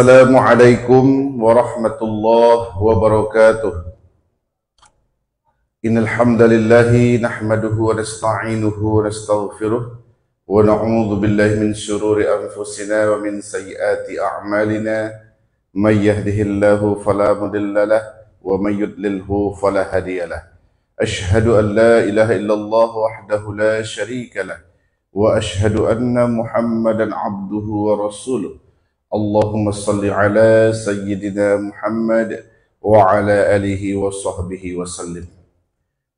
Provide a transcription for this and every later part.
Assalamualaikum warahmatullahi wabarakatuh. Innal hamdalillahi nahmaduhu wa nasta'inuhu wa nastaghfiruh wa na'udzu billahi min shururi anfusina wa min sayyiati a'malina may yahdihillahu fala mudhillalah wa may yudlilhu fala hadiyalah. Ashhadu an la ilaha illallah wahdahu la syarikalah wa ashhadu anna Muhammadan abduhu wa rasuluh. Allahumma salli ala sayyidina Muhammad wa ala alihi wa sahbihi wa sallim.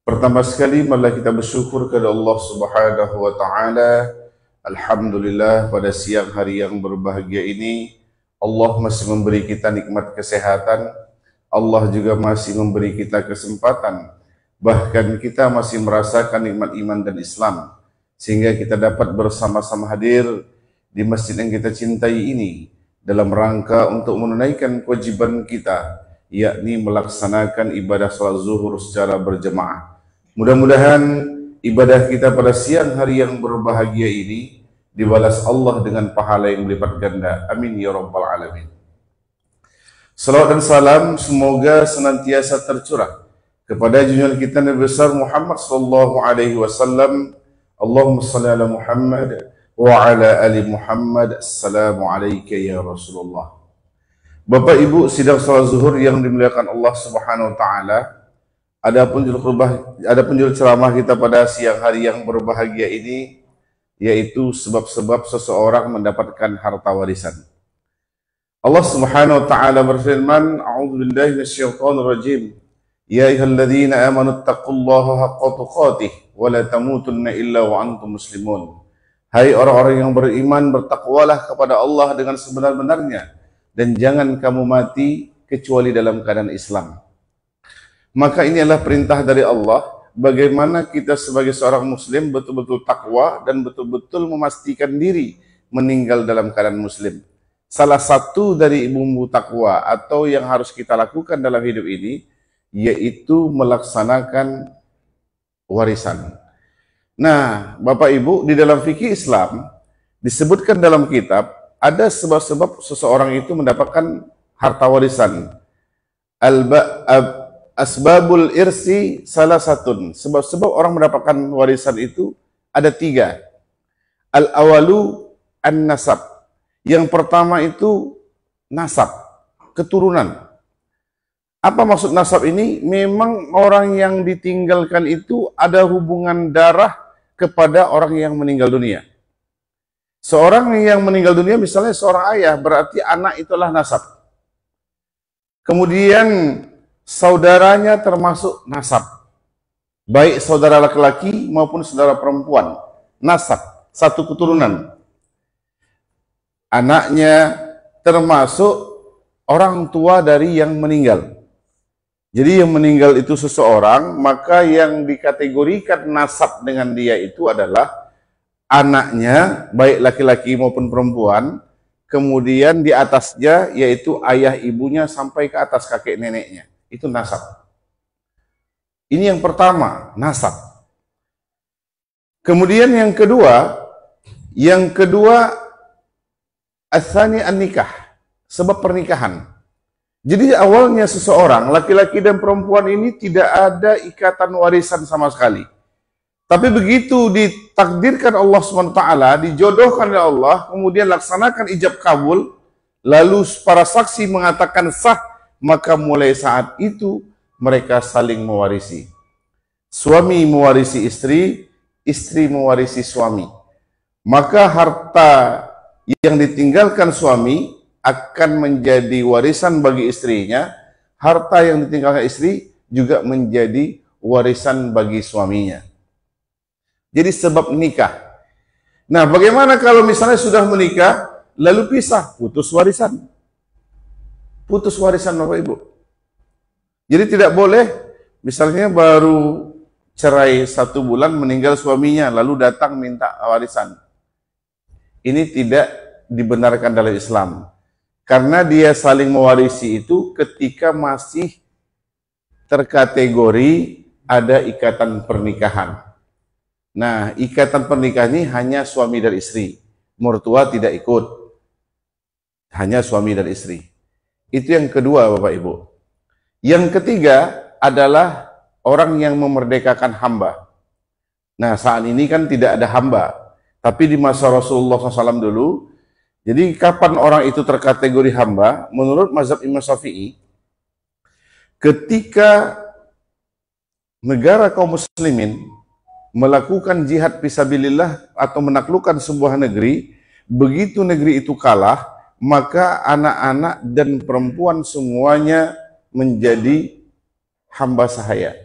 Pertama sekali marilah kita bersyukur kepada Allah Subhanahu wa taala. Alhamdulillah, pada siang hari yang berbahagia ini Allah masih memberi kita nikmat kesehatan. Allah juga masih memberi kita kesempatan. Bahkan kita masih merasakan nikmat iman dan Islam, sehingga kita dapat bersama-sama hadir di masjid yang kita cintai ini dalam rangka untuk menunaikan kewajiban kita, yakni melaksanakan ibadah salat zuhur secara berjemaah. Mudah-mudahan ibadah kita pada siang hari yang berbahagia ini dibalas Allah dengan pahala yang berlipat ganda. Amin ya rabbal alamin. Salawat dan salam semoga senantiasa tercurah kepada junjungan kita Nabi besar Muhammad sallallahu alaihi wasallam. Allahumma shalli ala Muhammad wa ala ali Muhammad. Assalamualaikum ya Rasulullah. Bapak Ibu sidang salat zuhur yang dimuliakan Allah Subhanahu wa taala, adapun judul ceramah kita pada siang hari yang berbahagia ini yaitu sebab-sebab seseorang mendapatkan harta warisan. Allah Subhanahu wa taala berfirman, a'udzubillahi minasyaitonir rajim. Ya ayyuhalladzina amanu taqullaha haqqa tuqatih wa la tamutunna illa wa antum muslimun. Hai orang-orang yang beriman, bertakwalah kepada Allah dengan sebenar-benarnya dan jangan kamu mati kecuali dalam keadaan Islam. Maka ini adalah perintah dari Allah, bagaimana kita sebagai seorang muslim betul-betul takwa dan betul-betul memastikan diri meninggal dalam keadaan muslim. Salah satu dari bumbu takwa atau yang harus kita lakukan dalam hidup ini yaitu melaksanakan warisan. Nah, Bapak Ibu, di dalam fikih Islam disebutkan dalam kitab ada sebab-sebab seseorang itu mendapatkan harta warisan. Asbabul irsi salah satun. Sebab-sebab orang mendapatkan warisan itu ada 3. Al-awalu an-nasab. Yang pertama itu nasab, keturunan. Apa maksud nasab ini? Memang orang yang ditinggalkan itu ada hubungan darah kepada orang yang meninggal dunia. Seorang yang meninggal dunia misalnya seorang ayah, berarti anak itulah nasab. Kemudian saudaranya termasuk nasab. Baik saudara laki-laki maupun saudara perempuan. Nasab, satu keturunan. Anaknya termasuk orang tua dari yang meninggal. Jadi yang meninggal itu seseorang, maka yang dikategorikan nasab dengan dia itu adalah anaknya, baik laki-laki maupun perempuan, kemudian di atasnya yaitu ayah ibunya sampai ke atas kakek neneknya. Itu nasab. Ini yang pertama, nasab. Kemudian yang kedua ats-tsani an-nikah, sebab pernikahan. Jadi awalnya seseorang, laki-laki dan perempuan ini tidak ada ikatan warisan sama sekali. Tapi begitu ditakdirkan Allah SWT, dijodohkan oleh Allah, kemudian laksanakan ijab kabul, lalu para saksi mengatakan sah, maka mulai saat itu mereka saling mewarisi. Suami mewarisi istri, istri mewarisi suami. Maka harta yang ditinggalkan suami akan menjadi warisan bagi istrinya, harta yang ditinggalkan istri juga menjadi warisan bagi suaminya. Jadi sebab nikah. Nah, bagaimana kalau misalnya sudah menikah, lalu pisah, putus warisan. Putus warisan Bapak Ibu. Jadi tidak boleh, misalnya baru cerai 1 bulan, meninggal suaminya, lalu datang minta warisan. Ini tidak dibenarkan dalam Islam. Karena dia saling mewarisi itu ketika masih terkategori ada ikatan pernikahan. Nah, ikatan pernikahan ini hanya suami dan istri. Mertua tidak ikut. hanya suami dan istri. Itu yang kedua, Bapak Ibu. Yang ketiga adalah orang yang memerdekakan hamba. Nah, saat ini kan tidak ada hamba, tapi di masa Rasulullah SAW dulu, jadi kapan orang itu terkategori hamba? Menurut mazhab Imam Syafi'i, ketika negara kaum muslimin melakukan jihad fisabilillah atau menaklukkan sebuah negeri, begitu negeri itu kalah, maka anak-anak dan perempuan semuanya menjadi hamba sahaya.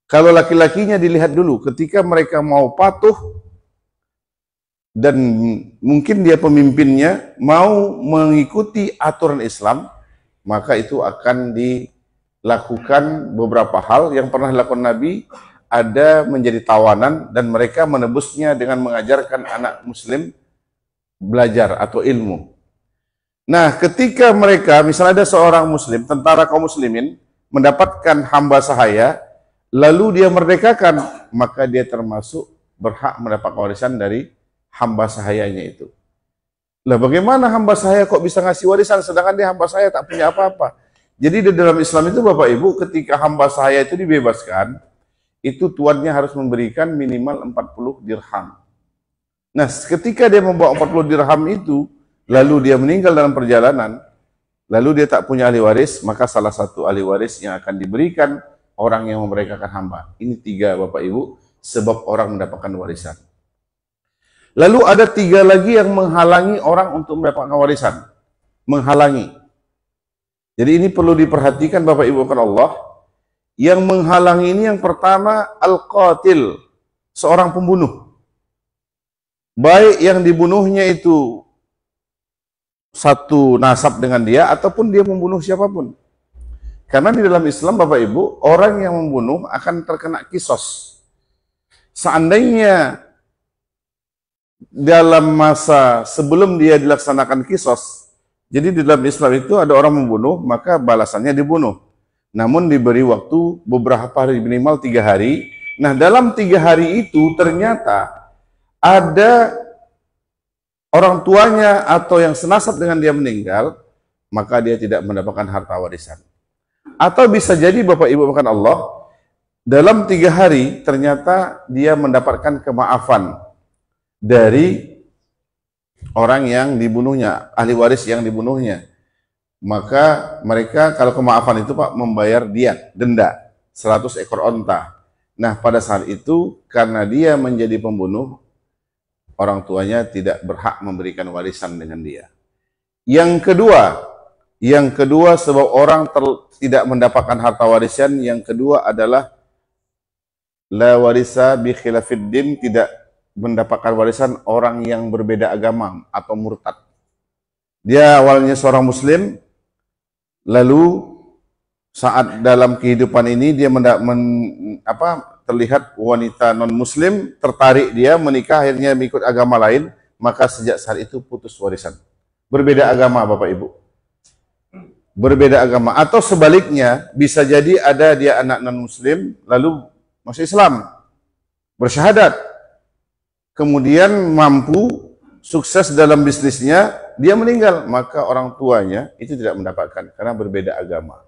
Kalau laki-lakinya dilihat dulu, ketika mereka mau patuh dan mungkin dia pemimpinnya mau mengikuti aturan Islam, maka itu akan dilakukan beberapa hal. Yang pernah dilakukan Nabi, ada menjadi tawanan dan mereka menebusnya dengan mengajarkan anak muslim belajar atau ilmu. Nah, ketika mereka, misalnya ada seorang muslim, tentara kaum muslimin, mendapatkan hamba sahaya, lalu dia merdekakan, maka dia termasuk berhak mendapat warisan dari hamba sahayanya itu. Lah bagaimana hamba sahaya kok bisa ngasih warisan, sedangkan dia hamba sahaya tak punya apa-apa. Jadi di dalam Islam itu Bapak Ibu, ketika hamba sahaya itu dibebaskan, itu tuannya harus memberikan minimal 40 dirham. Nah, ketika dia membawa 40 dirham itu, lalu dia meninggal dalam perjalanan, lalu dia tak punya ahli waris, maka salah satu ahli waris yang akan diberikan orang yang memerdekakan hamba. Ini 3 Bapak Ibu, sebab orang mendapatkan warisan. Lalu ada 3 lagi yang menghalangi orang untuk mendapatkan warisan. Menghalangi. Jadi ini perlu diperhatikan Bapak Ibu kan Allah. Yang menghalangi ini yang pertama al-qatil, seorang pembunuh. Baik yang dibunuhnya itu satu nasab dengan dia ataupun dia membunuh siapapun. Karena di dalam Islam Bapak Ibu, orang yang membunuh akan terkena kisos. Seandainya dalam masa sebelum dia dilaksanakan kisos, jadi di dalam Islam itu ada orang membunuh, maka balasannya dibunuh. Namun diberi waktu beberapa hari, minimal 3 hari. Nah, dalam 3 hari itu ternyata ada orang tuanya atau yang senasab dengan dia meninggal, maka dia tidak mendapatkan harta warisan. Atau bisa jadi Bapak Ibu makan Allah, dalam 3 hari ternyata dia mendapatkan kemaafan dari orang yang dibunuhnya, ahli waris yang dibunuhnya. Maka mereka kalau kemaafan itu Pak membayar diat, denda 100 ekor onta. Nah, pada saat itu karena dia menjadi pembunuh, orang tuanya tidak berhak memberikan warisan dengan dia. Yang kedua sebab orang tidak mendapatkan harta warisan, yang kedua adalah la warisa bi khilafiddin, tidak mendapatkan warisan orang yang berbeda agama atau murtad. Dia awalnya seorang muslim, lalu saat dalam kehidupan ini dia terlihat wanita non-muslim, tertarik dia menikah, akhirnya mengikut agama lain, maka sejak saat itu putus warisan. Berbeda agama Bapak Ibu. Berbeda agama. Atau sebaliknya, bisa jadi ada dia anak non-muslim, lalu masuk Islam, bersyahadat, kemudian mampu, sukses dalam bisnisnya, dia meninggal, maka orang tuanya itu tidak mendapatkan karena berbeda agama.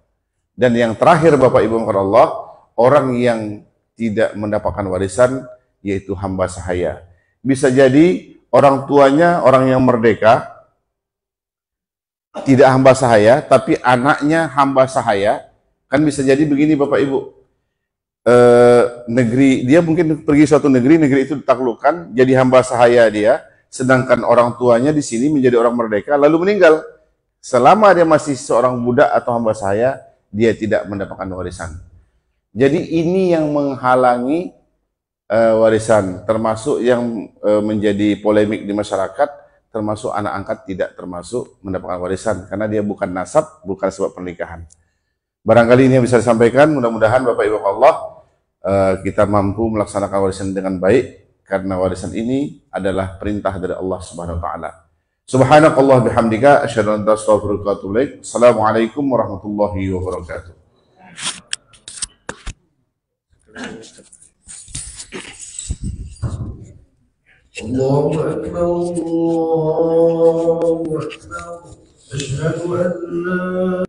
Dan yang terakhir Bapak Ibu Allah, orang yang tidak mendapatkan warisan yaitu hamba sahaya. Bisa jadi orang tuanya orang yang merdeka, tidak hamba sahaya, tapi anaknya hamba sahaya. Kan bisa jadi begini Bapak Ibu, negeri dia mungkin pergi suatu negeri itu ditaklukkan, jadi hamba sahaya dia. Sedangkan orang tuanya di sini menjadi orang merdeka lalu meninggal. Selama dia masih seorang budak atau hamba sahaya, dia tidak mendapatkan warisan. Jadi ini yang menghalangi warisan, termasuk yang menjadi polemik di masyarakat, termasuk anak angkat tidak termasuk mendapatkan warisan karena dia bukan nasab, bukan sebab pernikahan. Barangkali ini yang bisa disampaikan, mudah-mudahan Bapak Ibu Allah kita mampu melaksanakan warisan dengan baik. Karena warisan ini adalah perintah dari Allah Subhanahu wa taala. Subhanakallah bihamdika asyhadu an la ilaha illa anta astaghfiruka wa atubu ilaik. Assalamualaikum warahmatullahi wabarakatuh. الله أكبر الله أكبر أشهد أن لا